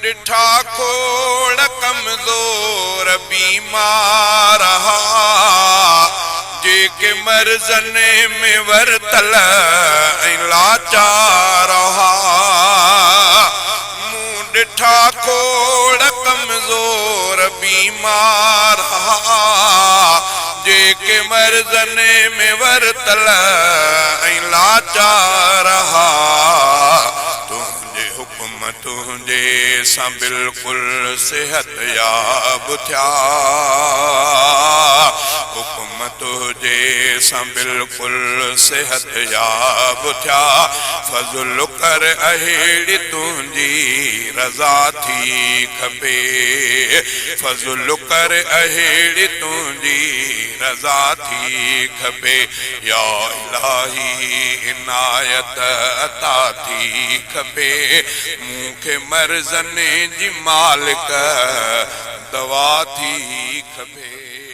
डिठा खोड़ कमज़ोर बीमार जेके मर्ज़न में वरतल ऐं लाचार मूं डिठा खोड़ कमज़ोर बीमार जेके मर्ज़न में वरतल ऐं लाचार तुंहिंजे हुक्म तुंहिंजे सां बिल्कुलु सिहत याब थिया हुक्म तुंहिंजे सां बिल्कुलु सिहत याब थिया फज़ुल कर अहिड़ी तुंहिंजी रज़ा थी खपे फज़ुल कर अहिड़ी तुंहिंजी रज़ा थी खपे या इलाही इनायत अता थी खपे मूंखे मर्ज़न जी मालिक दवा थी खपे।